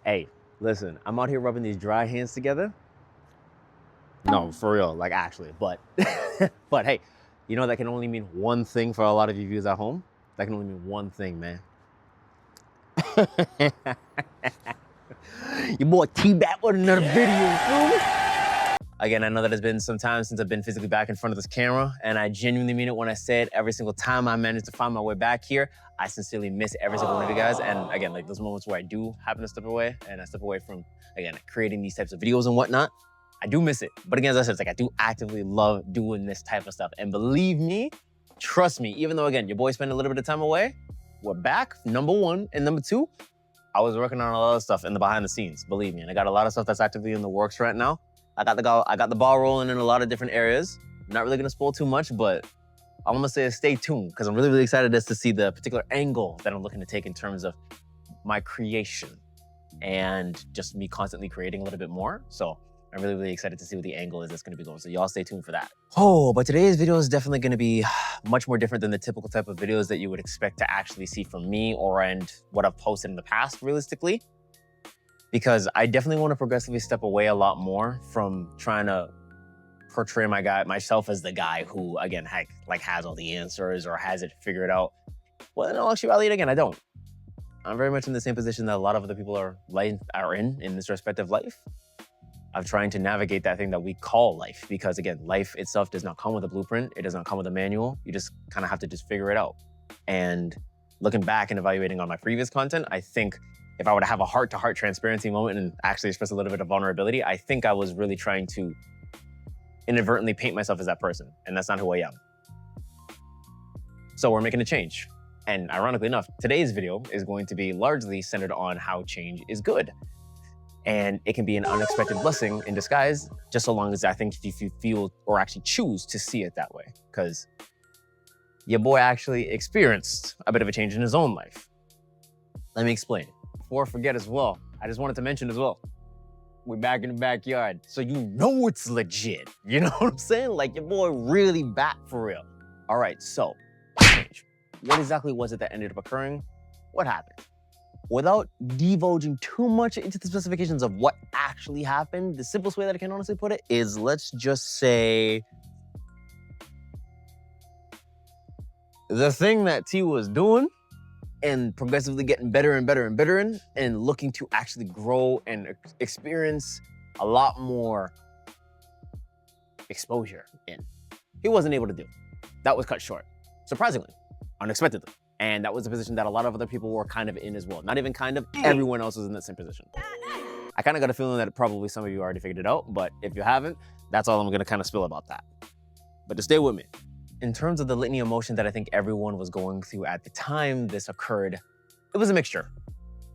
Hey, listen, I'm out here rubbing these dry hands together. No, for real, like actually, but but hey, you know that can only mean one thing for a lot of you viewers at home. That can only mean one thing, man. Your boy T-Bat with another video, fool. Again, I know that it's been some time since I've been physically back in front of this camera, and I genuinely mean it when I say it. Every single time I manage to find my way back here, I sincerely miss every single one of you guys. And again, like those moments where I do happen to step away, and I step away from, again, creating these types of videos and whatnot, I do miss it. But again, as I said, it's like I do actively love doing this type of stuff. And believe me, trust me, even though, again, your boy spent a little bit of time away, we're back, number one. And number two, I was working on a lot of stuff in the behind the scenes, believe me. And I got a lot of stuff that's actively in the works right now. I got the ball rolling in a lot of different areas. Not really gonna spoil too much, but I'm gonna say stay tuned because I'm really, really excited just to see the particular angle that I'm looking to take in terms of my creation and just me constantly creating a little bit more. So I'm really, really excited to see what the angle is that's gonna be going. So y'all stay tuned for that. Oh, but today's video is definitely gonna be much more different than the typical type of videos that you would expect to actually see from me and what I've posted in the past, realistically. Because I definitely want to progressively step away a lot more from trying to portray myself as the guy who, again, has all the answers or has it figured out. Well, in all actuality, again, I don't. I'm very much in the same position that a lot of other people are in this respective life, of trying to navigate that thing that we call life. Because again, life itself does not come with a blueprint. It does not come with a manual. You just kind of have to just figure it out. And looking back and evaluating on my previous content, I think if I were to have a heart-to-heart transparency moment and actually express a little bit of vulnerability, I think I was really trying to inadvertently paint myself as that person, and that's not who I am. So we're making a change. And ironically enough, today's video is going to be largely centered on how change is good. And it can be an unexpected blessing in disguise, just so long as I think if you feel or actually choose to see it that way. Because your boy actually experienced a bit of a change in his own life. Let me explain. Before I forget as well, I just wanted to mention as well, we're back in the backyard, so you know it's legit. You know what I'm saying? Like your boy really back for real. All right, so change. What exactly was it that ended up occurring? What happened? Without divulging too much into the specifications of what actually happened, the simplest way that I can honestly put it is, let's just say, the thing that T was doing and progressively getting better and better and better in, and looking to actually grow and experience a lot more exposure in, he wasn't able to do. That was cut short, surprisingly, unexpectedly. And that was a position that a lot of other people were kind of in as well. Not even kind of, everyone else was in that same position. I kind of got a feeling that probably some of you already figured it out, but if you haven't, that's all I'm gonna kind of spill about that. But just stay with me. In terms of the litany of emotion that I think everyone was going through at the time this occurred, it was a mixture.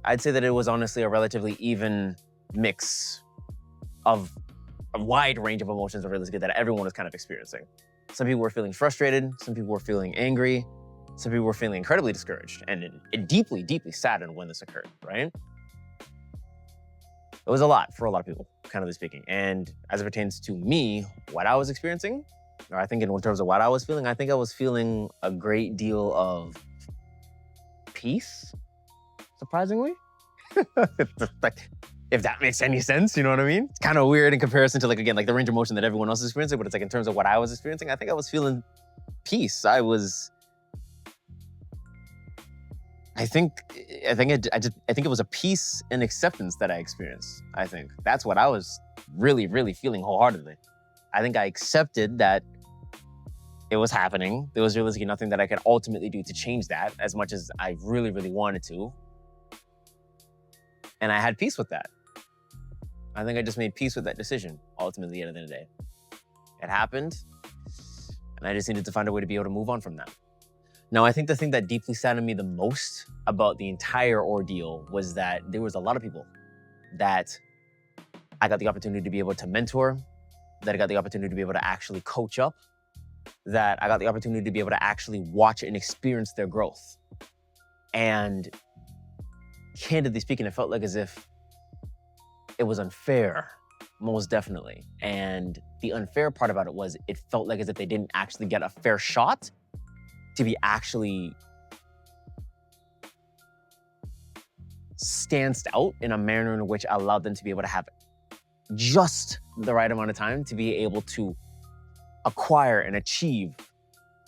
I'd say that it was honestly a relatively even mix of a wide range of emotions that everyone was kind of experiencing. Some people were feeling frustrated, some people were feeling angry, some people were feeling incredibly discouraged and deeply, deeply saddened when this occurred, right? It was a lot for a lot of people, kind of speaking. And as it pertains to me, what I was experiencing, or I think in terms of what I was feeling, I think I was feeling a great deal of peace, surprisingly. If that makes any sense, you know what I mean? It's kind of weird in comparison to, like, again, like the range of emotion that everyone else is experiencing, but it's like in terms of what I was experiencing, I think I was feeling peace. I think it was a peace and acceptance that I experienced. I think that's what I was really, really feeling wholeheartedly. I think I accepted that it was happening. There was realistically nothing that I could ultimately do to change that, as much as I really, really wanted to. And I had peace with that. I think I just made peace with that decision, ultimately, at the end of the day. It happened, and I just needed to find a way to be able to move on from that. Now, I think the thing that deeply saddened me the most about the entire ordeal was that there was a lot of people that I got the opportunity to be able to mentor, that I got the opportunity to be able to actually coach up, that I got the opportunity to be able to actually watch and experience their growth. And candidly speaking, it felt like as if it was unfair, most definitely. And the unfair part about it was it felt like as if they didn't actually get a fair shot to be actually stanced out in a manner in which allowed them to be able to have just the right amount of time to be able to acquire and achieve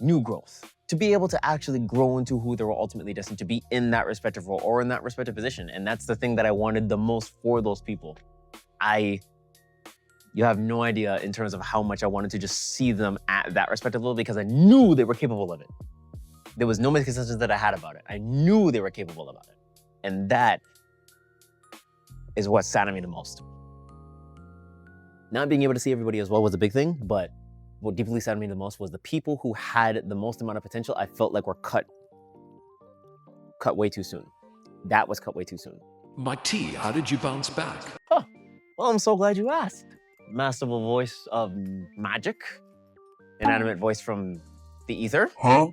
new growth, to be able to actually grow into who they were ultimately destined to be in that respective role or in that respective position. And that's the thing that I wanted the most for those people. You have no idea in terms of how much I wanted to just see them at that respective level, because I knew they were capable of it. There was no misconceptions that I had about it. I knew they were capable about it. And that is what saddened me the most. Not being able to see everybody as well was a big thing, but what deeply saddened me the most was the people who had the most amount of potential, I felt like were cut way too soon. That was cut way too soon. My T, how did you bounce back? Huh. Well, I'm so glad you asked. Masterful voice of magic. Inanimate voice from the ether. Huh?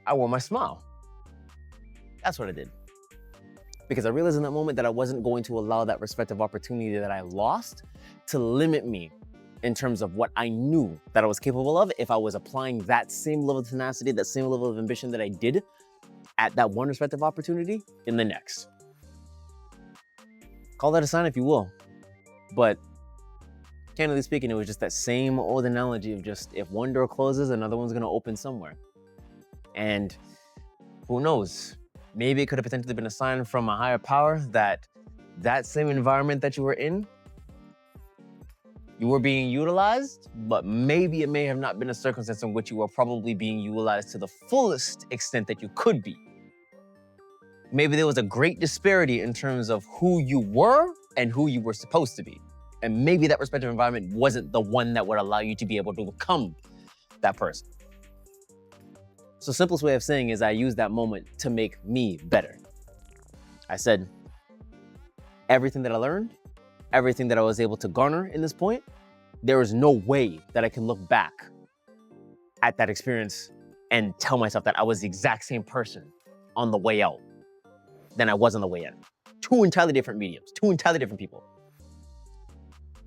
I wore my smile. That's what I did. Because I realized in that moment that I wasn't going to allow that respective opportunity that I lost to limit me in terms of what I knew that I was capable of if I was applying that same level of tenacity, that same level of ambition that I did at that one respective opportunity in the next. Call that a sign if you will. But candidly speaking, it was just that same old analogy of just if one door closes, another one's gonna open somewhere. And who knows? Maybe it could have potentially been a sign from a higher power that that same environment that you were in, you were being utilized, but maybe it may have not been a circumstance in which you were probably being utilized to the fullest extent that you could be. Maybe there was a great disparity in terms of who you were and who you were supposed to be. And maybe that respective environment wasn't the one that would allow you to be able to become that person. So simplest way of saying is I used that moment to make me better. I said, everything that I learned, everything that I was able to garner in this point, there is no way that I can look back at that experience and tell myself that I was the exact same person on the way out than I was on the way in. Two entirely different mediums, two entirely different people.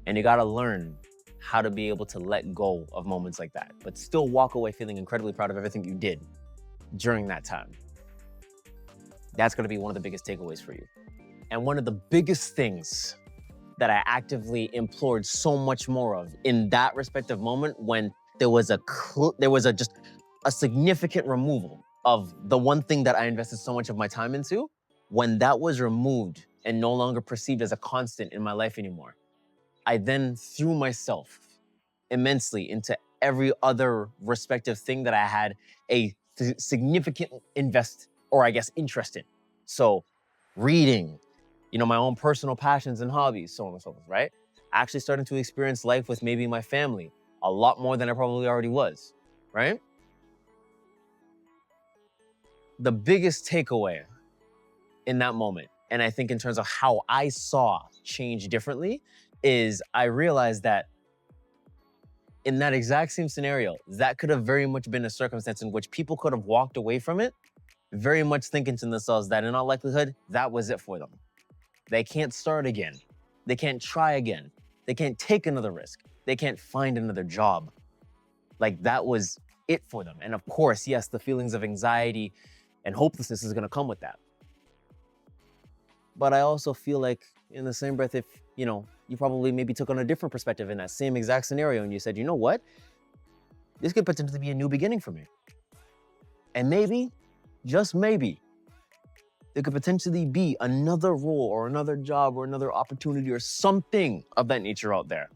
And you gotta learn how to be able to let go of moments like that, but still walk away feeling incredibly proud of everything you did during that time. That's gonna be one of the biggest takeaways for you. And one of the biggest things that I actively implored so much more of in that respective moment when there was just a significant removal of the one thing that I invested so much of my time into, when that was removed and no longer perceived as a constant in my life anymore, I then threw myself immensely into every other respective thing that I had a significant interest in. So reading, my own personal passions and hobbies, so on and so forth, right? Actually starting to experience life with maybe my family a lot more than I probably already was, right? The biggest takeaway in that moment, and I think in terms of how I saw change differently, is I realized that in that exact same scenario, that could have very much been a circumstance in which people could have walked away from it, very much thinking to themselves that in all likelihood, that was it for them. They can't start again. They can't try again. They can't take another risk. They can't find another job. Like that was it for them. And of course, yes, the feelings of anxiety and hopelessness is gonna come with that. But I also feel like in the same breath, if, you probably maybe took on a different perspective in that same exact scenario and you said, you know what? This could potentially be a new beginning for me. And maybe, just maybe, there could potentially be another role or another job or another opportunity or something of that nature out there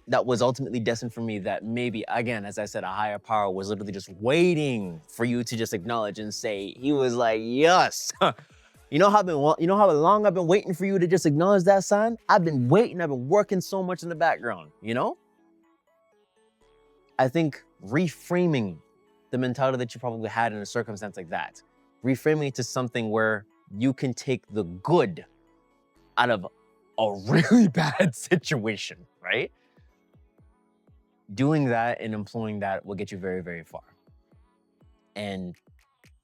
that was ultimately destined for me, that maybe, again, as I said, a higher power was literally just waiting for you to just acknowledge and say, he was like, yes. You know how long I've been waiting for you to just acknowledge that sign? I've been waiting, I've been working so much in the background, I think reframing the mentality that you probably had in a circumstance like that, reframing it to something where you can take the good out of a really bad situation, right? Doing that and employing that will get you very, very far. And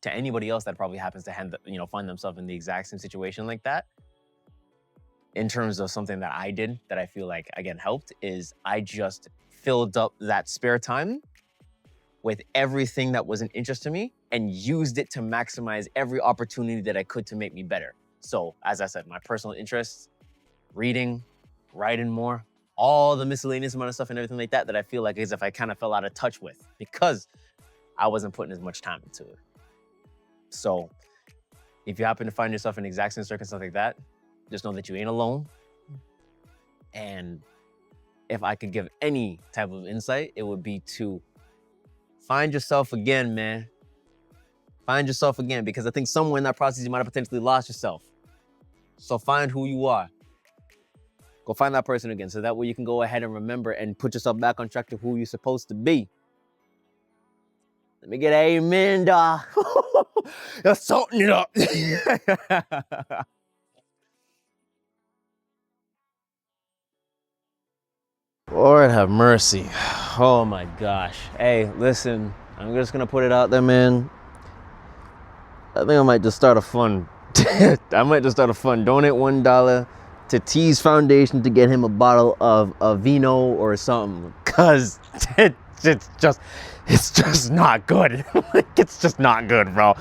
to anybody else that probably happens to find themselves in the exact same situation like that, in terms of something that I did that I feel like, again, helped, is I just filled up that spare time with everything that was an interest to me and used it to maximize every opportunity that I could to make me better. So, as I said, my personal interests, reading, writing more, all the miscellaneous amount of stuff and everything like that I feel like as if I kind of fell out of touch with because I wasn't putting as much time into it. So if you happen to find yourself in the exact same circumstance like that, just know that you ain't alone. And if I could give any type of insight, it would be to find yourself again, man. Find yourself again, because I think somewhere in that process, you might have potentially lost yourself. So find who you are. Go find that person again, so that way you can go ahead and remember and put yourself back on track to who you're supposed to be. Let me get an amen, dawg. You're salting it up. Lord have mercy. Oh my gosh. Hey, listen, I'm just gonna put it out there, man. I think I might just start a fund. Donate $1 to T's Foundation to get him a bottle of vino or something, cause it's just not good. It's just not good, bro.